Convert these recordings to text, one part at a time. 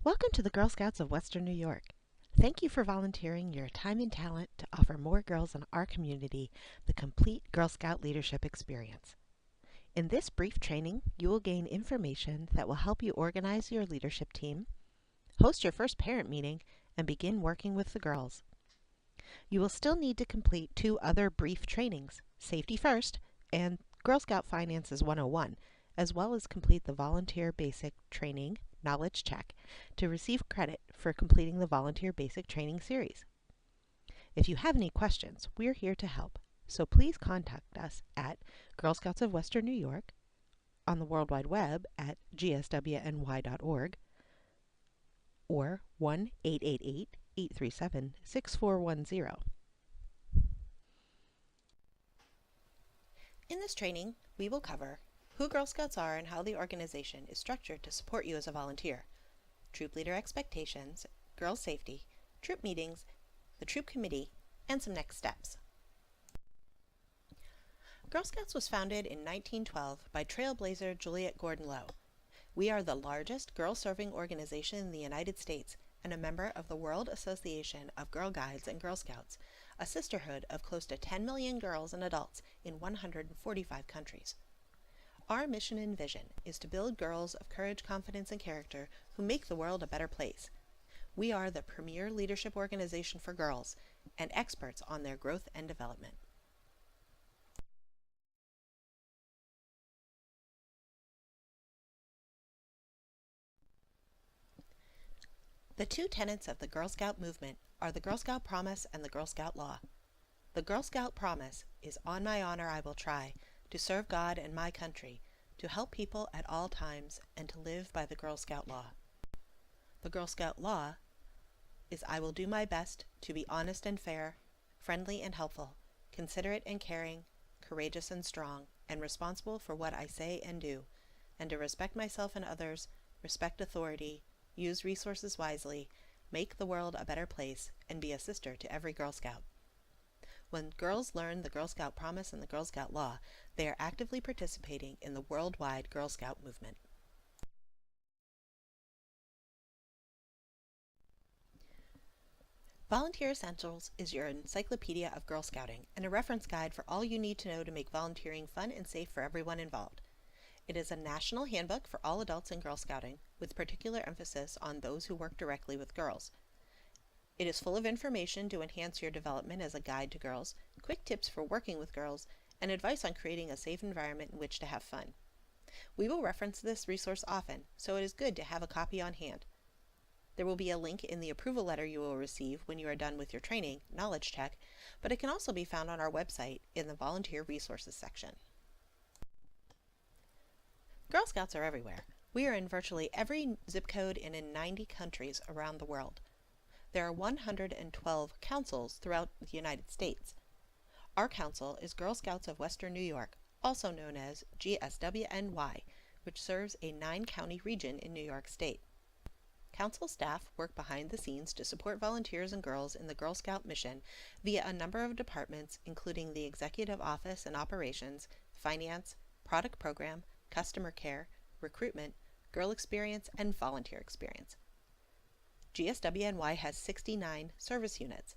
Welcome to the Girl Scouts of Western New York. Thank you for volunteering your time and talent to offer more girls in our community the complete Girl Scout leadership experience. In this brief training, you will gain information that will help you organize your leadership team, host your first parent meeting, and begin working with the girls. You will still need to complete two other brief trainings, Safety First and Girl Scout Finances 101, as well as complete the Volunteer Basic Training Knowledge Check to receive credit for completing the Volunteer Basic Training series. If you have any questions, we're here to help, so please contact us at Girl Scouts of Western New York, on the World Wide Web at gswny.org, or 1-888-837-6410. In this training, we will cover who Girl Scouts are and how the organization is structured to support you as a volunteer, troop leader expectations, girl safety, troop meetings, the troop committee, and some next steps. Girl Scouts was founded in 1912 by trailblazer Juliet Gordon Low. We are the largest girl-serving organization in the United States and a member of the World Association of Girl Guides and Girl Scouts, a sisterhood of close to 10 million girls and adults in 145 countries. Our mission and vision is to build girls of courage, confidence, and character who make the world a better place. We are the premier leadership organization for girls and experts on their growth and development. The two tenets of the Girl Scout movement are the Girl Scout Promise and the Girl Scout Law. The Girl Scout Promise is, "On my honor I will try to serve God and my country, to help people at all times, and to live by the Girl Scout Law." The Girl Scout Law is, "I will do my best to be honest and fair, friendly and helpful, considerate and caring, courageous and strong, and responsible for what I say and do, and to respect myself and others, respect authority, use resources wisely, make the world a better place, and be a sister to every Girl Scout." When girls learn the Girl Scout Promise and the Girl Scout Law, they are actively participating in the worldwide Girl Scout movement. Volunteer Essentials is your encyclopedia of Girl Scouting and a reference guide for all you need to know to make volunteering fun and safe for everyone involved. It is a national handbook for all adults in Girl Scouting, with particular emphasis on those who work directly with girls. It is full of information to enhance your development as a guide to girls, quick tips for working with girls, and advice on creating a safe environment in which to have fun. We will reference this resource often, so it is good to have a copy on hand. There will be a link in the approval letter you will receive when you are done with your training, Knowledge Check, but it can also be found on our website in the Volunteer Resources section. Girl Scouts are everywhere. We are in virtually every zip code and in 90 countries around the world. There are 112 councils throughout the United States. Our council is Girl Scouts of Western New York, also known as GSWNY, which serves a 9-county region in New York State. Council staff work behind the scenes to support volunteers and girls in the Girl Scout mission via a number of departments, including the Executive Office and Operations, Finance, Product Program, Customer Care, Recruitment, Girl Experience, and Volunteer Experience. GSWNY has 69 service units.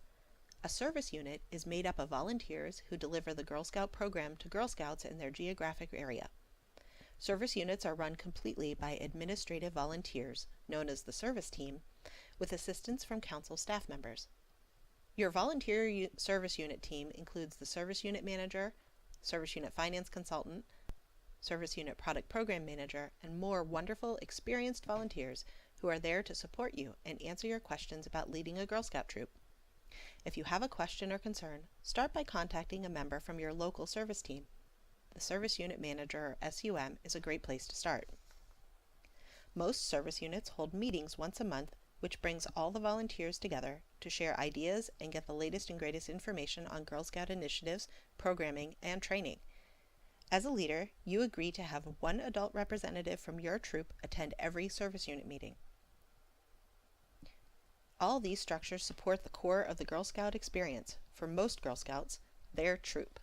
A service unit is made up of volunteers who deliver the Girl Scout program to Girl Scouts in their geographic area. Service units are run completely by administrative volunteers, known as the service team, with assistance from council staff members. Your volunteer service unit team includes the service unit manager, service unit finance consultant, service unit product program manager, and more wonderful, experienced volunteers who are there to support you and answer your questions about leading a Girl Scout troop. If you have a question or concern, start by contacting a member from your local service team. The Service Unit Manager, or SUM, is a great place to start. Most service units hold meetings once a month, which brings all the volunteers together to share ideas and get the latest and greatest information on Girl Scout initiatives, programming, and training. As a leader, you agree to have one adult representative from your troop attend every service unit meeting. All these structures support the core of the Girl Scout experience, for most Girl Scouts, their troop.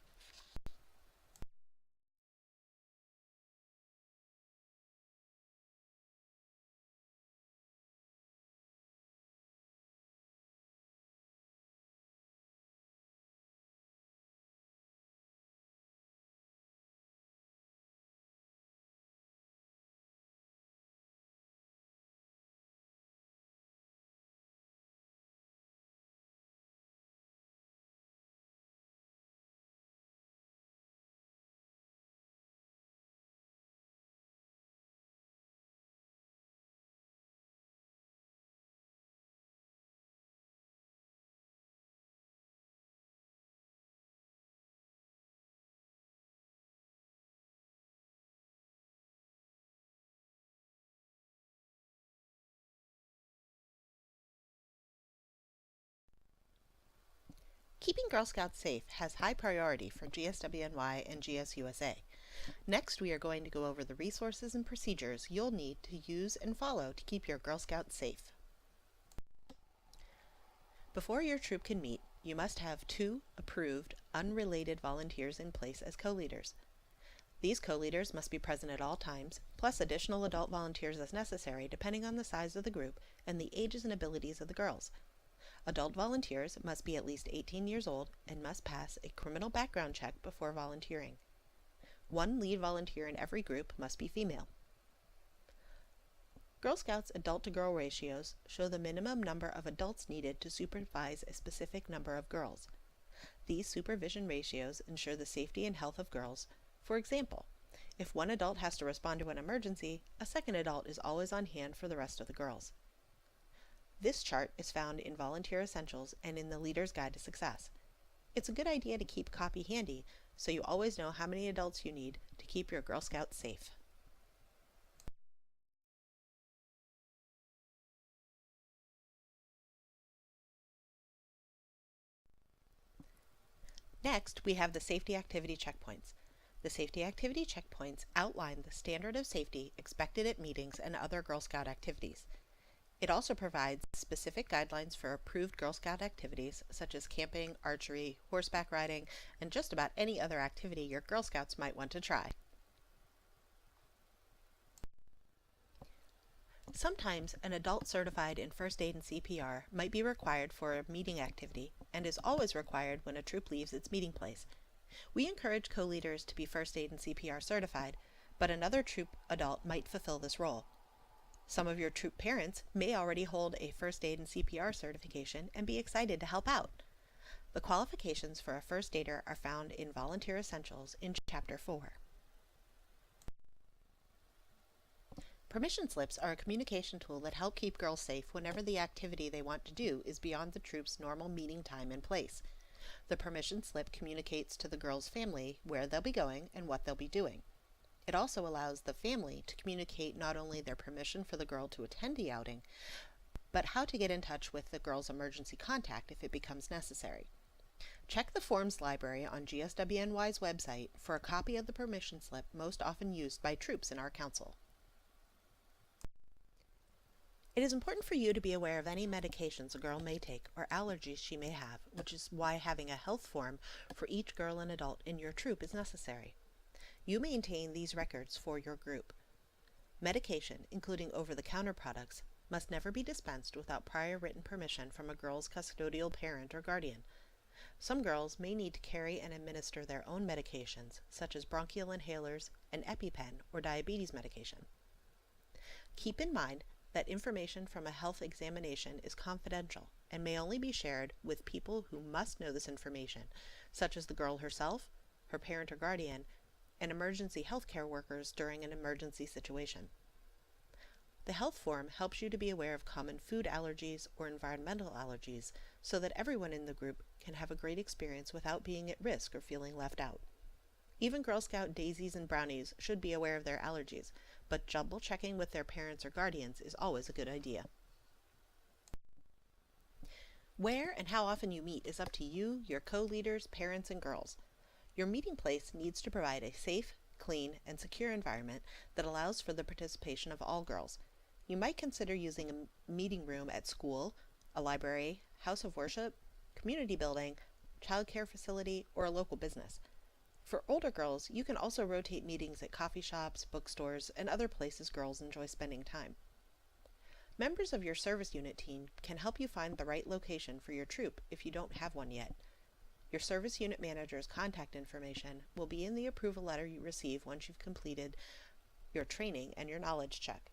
Keeping Girl Scouts safe has high priority for GSWNY and GSUSA. Next, we are going to go over the resources and procedures you'll need to use and follow to keep your Girl Scouts safe. Before your troop can meet, you must have 2 approved, unrelated volunteers in place as co-leaders. These co-leaders must be present at all times, plus additional adult volunteers as necessary depending on the size of the group and the ages and abilities of the girls. Adult volunteers must be at least 18 years old and must pass a criminal background check before volunteering. 1 lead volunteer in every group must be female. Girl Scouts adult-to-girl ratios show the minimum number of adults needed to supervise a specific number of girls. These supervision ratios ensure the safety and health of girls. For example, if 1 adult has to respond to an emergency, a 2nd adult is always on hand for the rest of the girls. This chart is found in Volunteer Essentials and in the Leader's Guide to Success. It's a good idea to keep a copy handy so you always know how many adults you need to keep your Girl Scouts safe. Next, we have the safety activity checkpoints. The safety activity checkpoints outline the standard of safety expected at meetings and other Girl Scout activities. It also provides specific guidelines for approved Girl Scout activities such as camping, archery, horseback riding, and just about any other activity your Girl Scouts might want to try. Sometimes an adult certified in first aid and CPR might be required for a meeting activity and is always required when a troop leaves its meeting place. We encourage co-leaders to be first aid and CPR certified, but another troop adult might fulfill this role. Some of your troop parents may already hold a first aid and CPR certification and be excited to help out. The qualifications for a first aider are found in Volunteer Essentials in Chapter 4. Permission slips are a communication tool that help keep girls safe whenever the activity they want to do is beyond the troop's normal meeting time and place. The permission slip communicates to the girl's family where they'll be going and what they'll be doing. It also allows the family to communicate not only their permission for the girl to attend the outing, but how to get in touch with the girl's emergency contact if it becomes necessary. Check the forms library on GSWNY's website for a copy of the permission slip most often used by troops in our council. It is important for you to be aware of any medications a girl may take or allergies she may have, which is why having a health form for each girl and adult in your troop is necessary. You maintain these records for your group. Medication, including over-the-counter products, must never be dispensed without prior written permission from a girl's custodial parent or guardian. Some girls may need to carry and administer their own medications, such as bronchial inhalers, an EpiPen, or diabetes medication. Keep in mind that information from a health examination is confidential and may only be shared with people who must know this information, such as the girl herself, her parent or guardian, and emergency healthcare workers during an emergency situation. The health form helps you to be aware of common food allergies or environmental allergies so that everyone in the group can have a great experience without being at risk or feeling left out. Even Girl Scout daisies and brownies should be aware of their allergies, but double checking with their parents or guardians is always a good idea. Where and how often you meet is up to you, your co-leaders, parents, and girls. Your meeting place needs to provide a safe, clean, and secure environment that allows for the participation of all girls. You might consider using a meeting room at school, a library, house of worship, community building, child care facility, or a local business. For older girls, you can also rotate meetings at coffee shops, bookstores, and other places girls enjoy spending time. Members of your service unit team can help you find the right location for your troop if you don't have one yet. Your service unit manager's contact information will be in the approval letter you receive once you've completed your training and your knowledge check.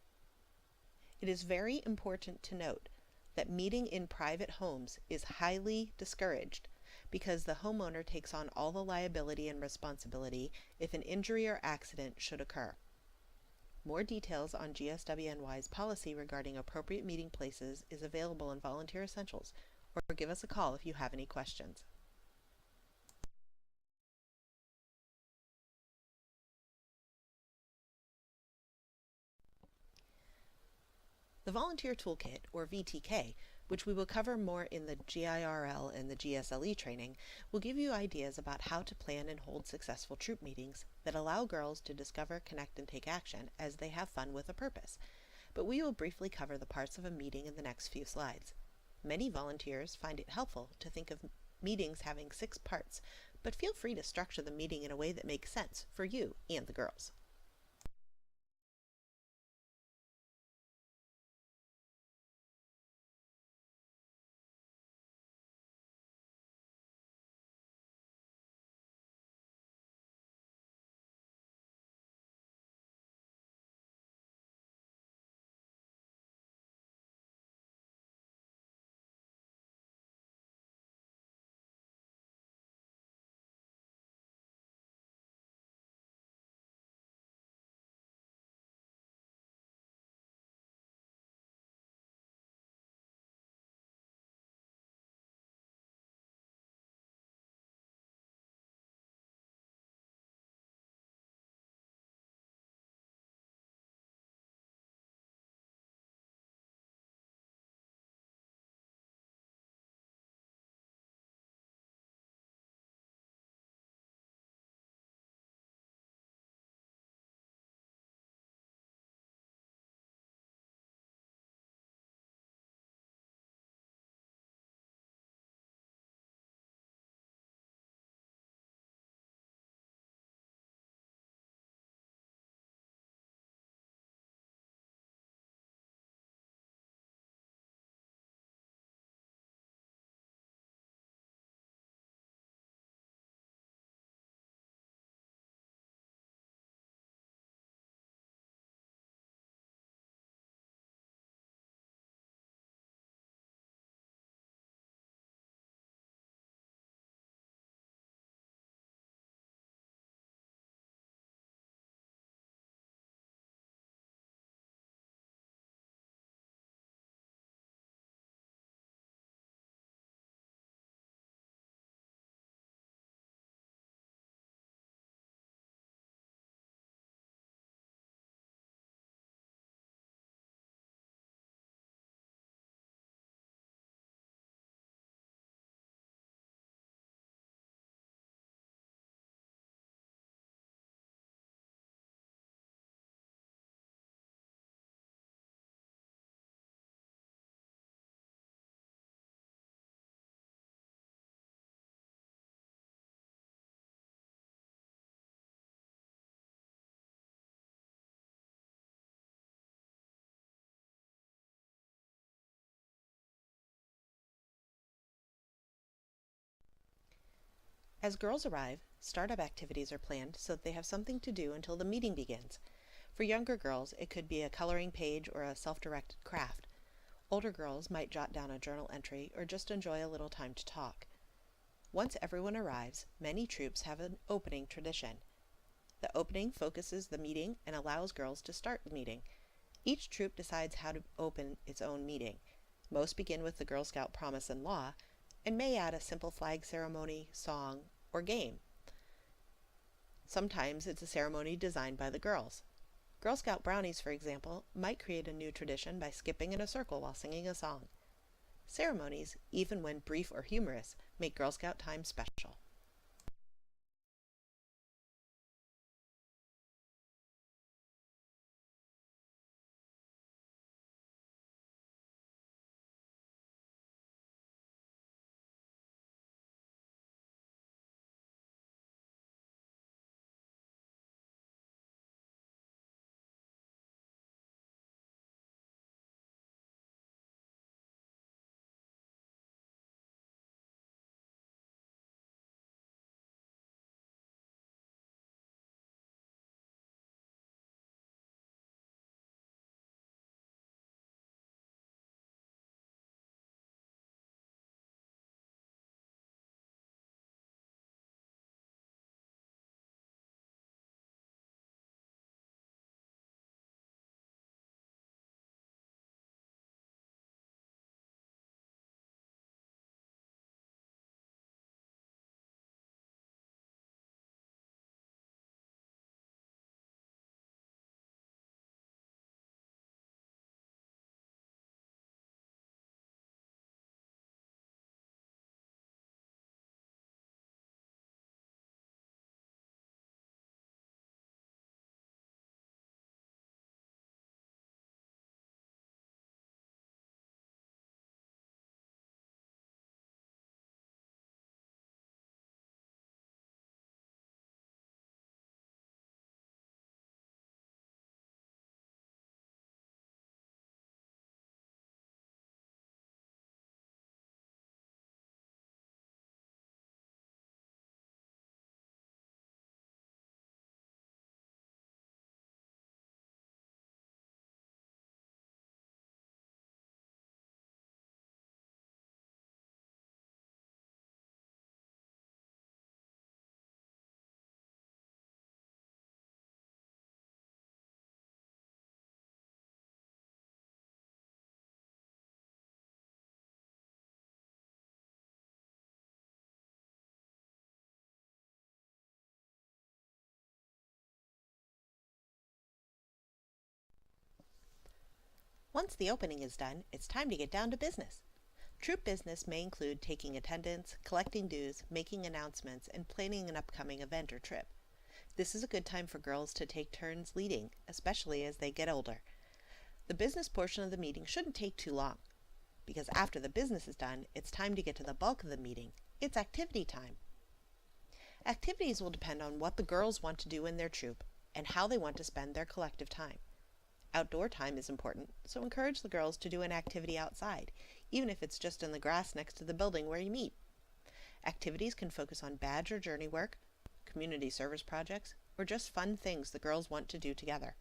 It is very important to note that meeting in private homes is highly discouraged because the homeowner takes on all the liability and responsibility if an injury or accident should occur. More details on GSWNY's policy regarding appropriate meeting places is available in Volunteer Essentials, or give us a call if you have any questions. The Volunteer Toolkit, or VTK, which we will cover more in the GIRL and the GSLE training, will give you ideas about how to plan and hold successful troop meetings that allow girls to discover, connect, and take action as they have fun with a purpose. But we will briefly cover the parts of a meeting in the next few slides. Many volunteers find it helpful to think of meetings having 6 parts, but feel free to structure the meeting in a way that makes sense for you and the girls. As girls arrive, startup activities are planned so that they have something to do until the meeting begins. For younger girls, it could be a coloring page or a self-directed craft. Older girls might jot down a journal entry or just enjoy a little time to talk. Once everyone arrives, many troops have an opening tradition. The opening focuses the meeting and allows girls to start the meeting. Each troop decides how to open its own meeting. Most begin with the Girl Scout Promise and Law, and may add a simple flag ceremony, song, or game. Sometimes it's a ceremony designed by the girls. Girl Scout brownies, for example, might create a new tradition by skipping in a circle while singing a song. Ceremonies, even when brief or humorous, make Girl Scout time special. Once the opening is done, it's time to get down to business. Troop business may include taking attendance, collecting dues, making announcements, and planning an upcoming event or trip. This is a good time for girls to take turns leading, especially as they get older. The business portion of the meeting shouldn't take too long, because after the business is done, it's time to get to the bulk of the meeting. It's activity time. Activities will depend on what the girls want to do in their troop and how they want to spend their collective time. Outdoor time is important, so encourage the girls to do an activity outside, even if it's just in the grass next to the building where you meet. Activities can focus on badge or journey work, community service projects, or just fun things the girls want to do together.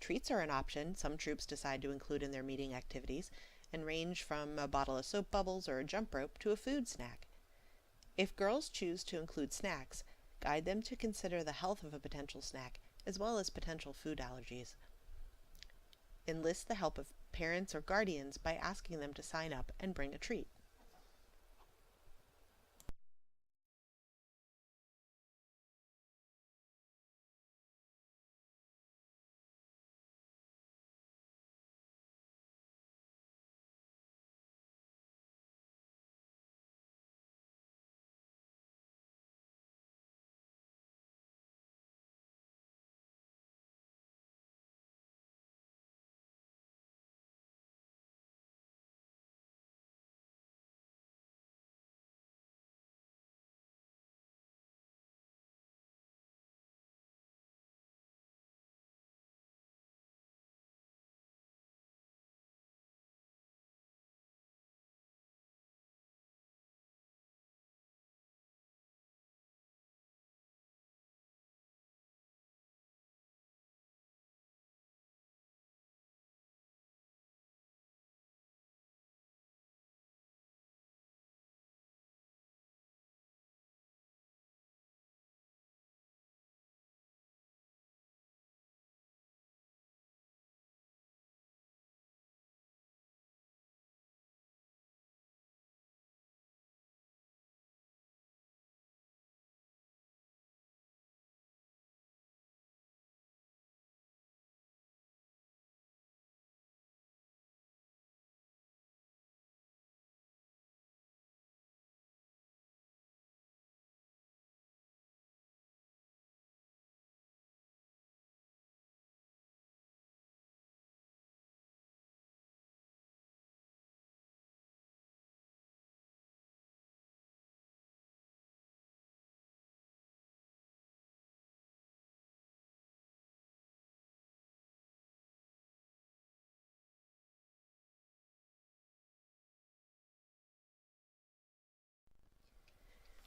Treats are an option some troops decide to include in their meeting activities and range from a bottle of soap bubbles or a jump rope to a food snack. If girls choose to include snacks, guide them to consider the health of a potential snack as well as potential food allergies. Enlist the help of parents or guardians by asking them to sign up and bring a treat.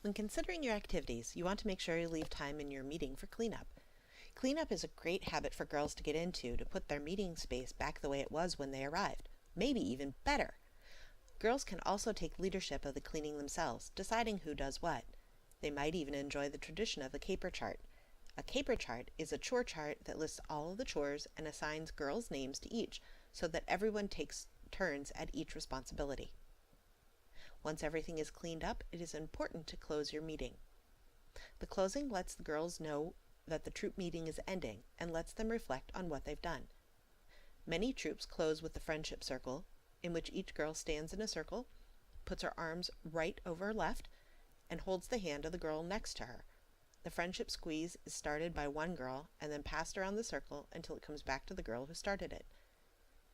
When considering your activities, you want to make sure you leave time in your meeting for cleanup. Cleanup is a great habit for girls to get into to put their meeting space back the way it was when they arrived, maybe even better. Girls can also take leadership of the cleaning themselves, deciding who does what. They might even enjoy the tradition of the caper chart. A caper chart is a chore chart that lists all of the chores and assigns girls' names to each so that everyone takes turns at each responsibility. Once everything is cleaned up, it is important to close your meeting. The closing lets the girls know that the troop meeting is ending and lets them reflect on what they've done. Many troops close with the friendship circle, in which each girl stands in a circle, puts her arms right over left, and holds the hand of the girl next to her. The friendship squeeze is started by one girl and then passed around the circle until it comes back to the girl who started it.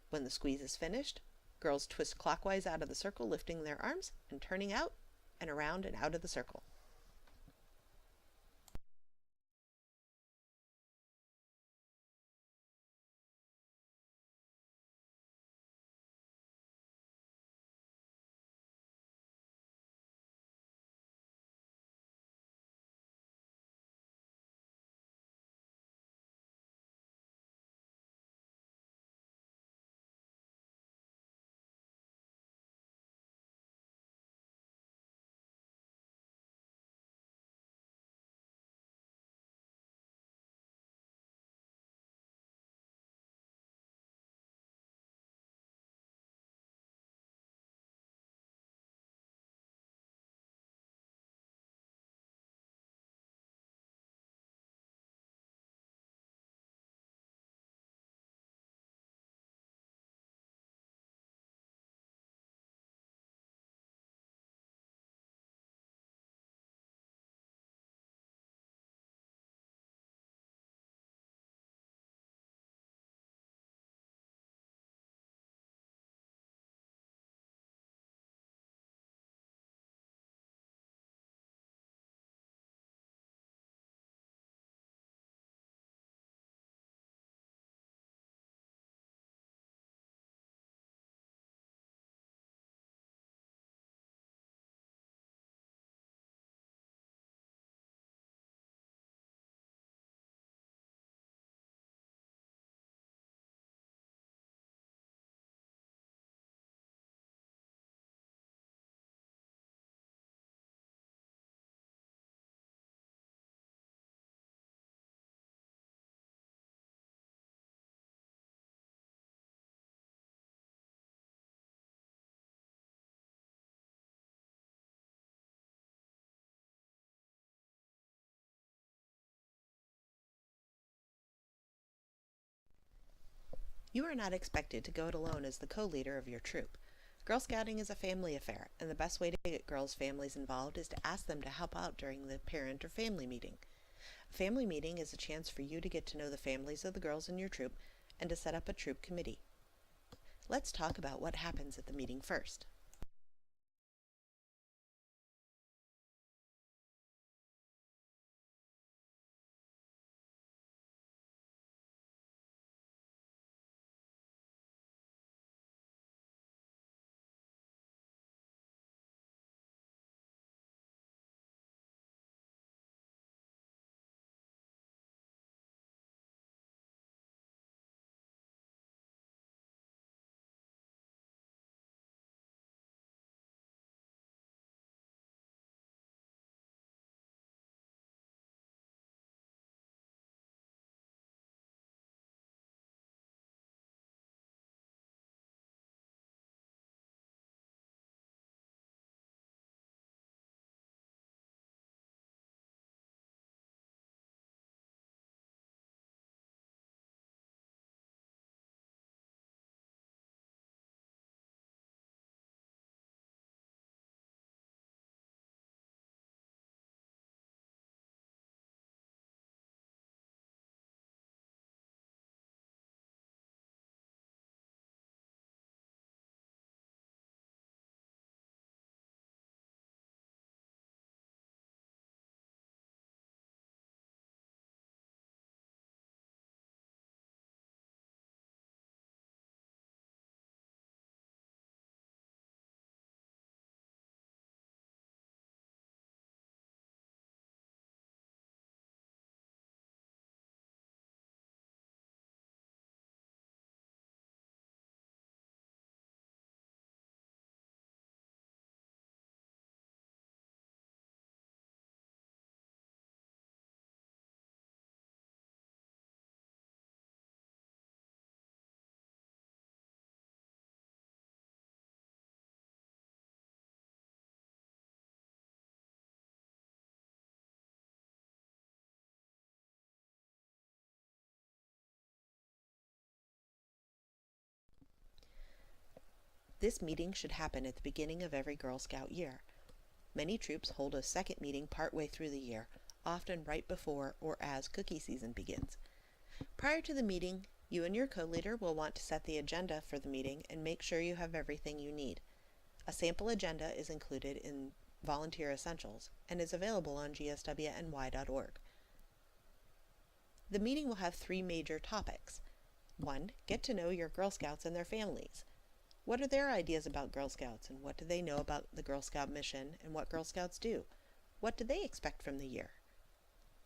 When the squeeze is finished, girls twist clockwise out of the circle, lifting their arms and turning out and around and out of the circle. You are not expected to go it alone as the co-leader of your troop. Girl Scouting is a family affair, and the best way to get girls' families involved is to ask them to help out during the parent or family meeting. A family meeting is a chance for you to get to know the families of the girls in your troop and to set up a troop committee. Let's talk about what happens at the meeting first. This meeting should happen at the beginning of every Girl Scout year. Many troops hold a second meeting partway through the year, often right before or as cookie season begins. Prior to the meeting, you and your co-leader will want to set the agenda for the meeting and make sure you have everything you need. A sample agenda is included in Volunteer Essentials and is available on gswny.org. The meeting will have 3 major topics. 1. Get to know your Girl Scouts and their families. What are their ideas about Girl Scouts, and what do they know about the Girl Scout mission and what Girl Scouts do? What do they expect from the year?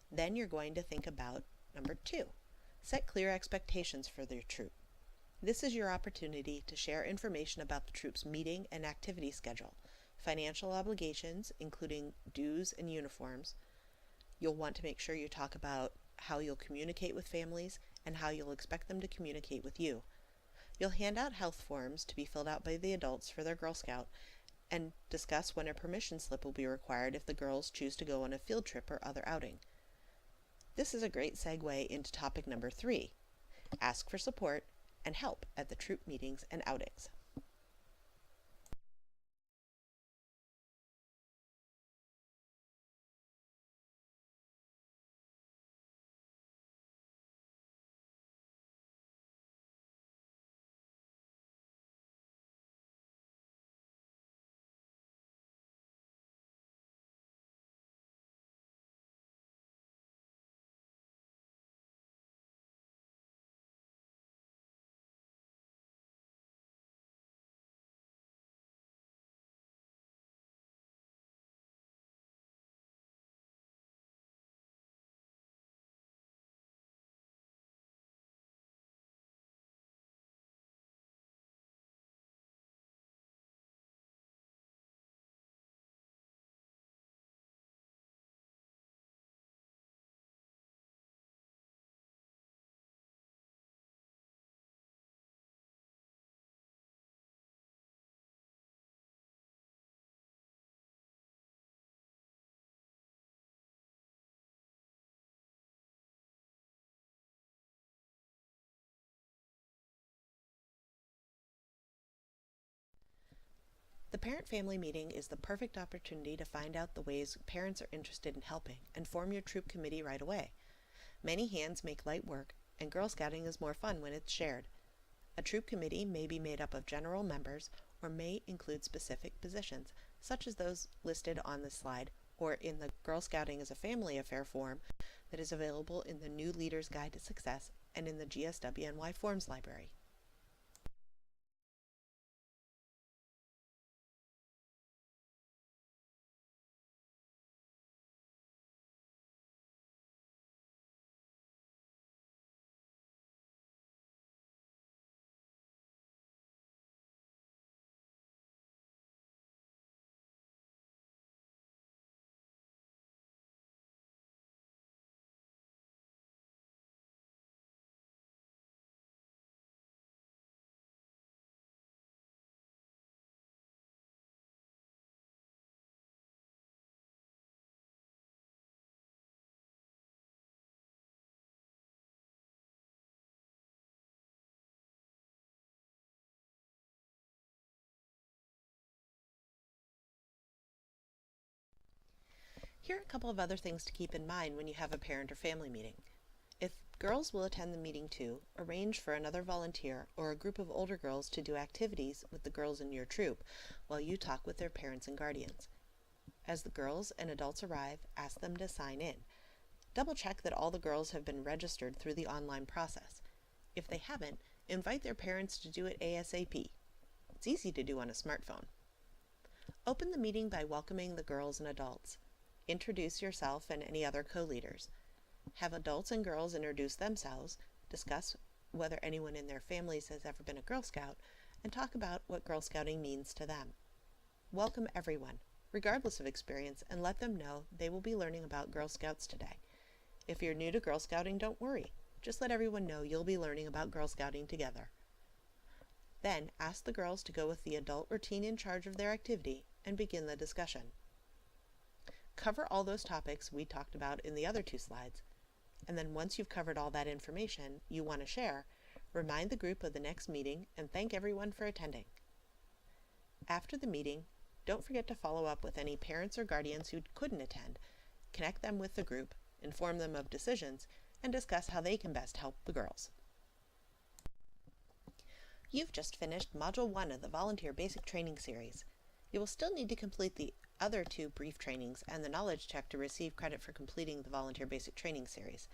Then you're going to think about number 2. Set clear expectations for their troop. This is your opportunity to share information about the troop's meeting and activity schedule, financial obligations, including dues and uniforms. You'll want to make sure you talk about how you'll communicate with families and how you'll expect them to communicate with you. You'll hand out health forms to be filled out by the adults for their Girl Scout and discuss when a permission slip will be required if the girls choose to go on a field trip or other outing. This is a great segue into topic number 3. Ask for support and help at the troop meetings and outings. The parent-family meeting is the perfect opportunity to find out the ways parents are interested in helping and form your troop committee right away. Many hands make light work, and Girl Scouting is more fun when it's shared. A troop committee may be made up of general members or may include specific positions, such as those listed on this slide or in the Girl Scouting as a Family Affair form that is available in the New Leader's Guide to Success and in the GSWNY Forms Library. Here are a couple of other things to keep in mind when you have a parent or family meeting. If girls will attend the meeting too, arrange for another volunteer or a group of older girls to do activities with the girls in your troop while you talk with their parents and guardians. As the girls and adults arrive, ask them to sign in. Double check that all the girls have been registered through the online process. If they haven't, invite their parents to do it ASAP. It's easy to do on a smartphone. Open the meeting by welcoming the girls and adults. Introduce yourself and any other co-leaders. Have adults and girls introduce themselves, discuss whether anyone in their families has ever been a Girl Scout, and talk about what Girl Scouting means to them. Welcome everyone, regardless of experience, and let them know they will be learning about Girl Scouts today. If you're new to Girl Scouting, don't worry. Just let everyone know you'll be learning about Girl Scouting together. Then ask the girls to go with the adult or teen in charge of their activity and begin the discussion. Cover all those topics we talked about in the other two slides, and then once you've covered all that information you want to share, remind the group of the next meeting and thank everyone for attending. After the meeting, don't forget to follow up with any parents or guardians who couldn't attend, connect them with the group, inform them of decisions, and discuss how they can best help the girls. You've just finished Module 1 of the Volunteer Basic Training Series. You will still need to complete the other two brief trainings and the knowledge check to receive credit for completing the Volunteer Basic Training Series.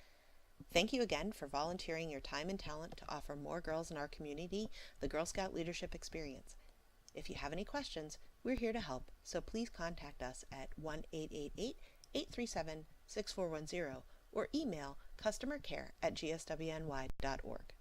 Thank you again for volunteering your time and talent to offer more girls in our community the Girl Scout leadership experience. If you have any questions, we're here to help, so please contact us at 1-888-837-6410 or email customercare@gswny.org.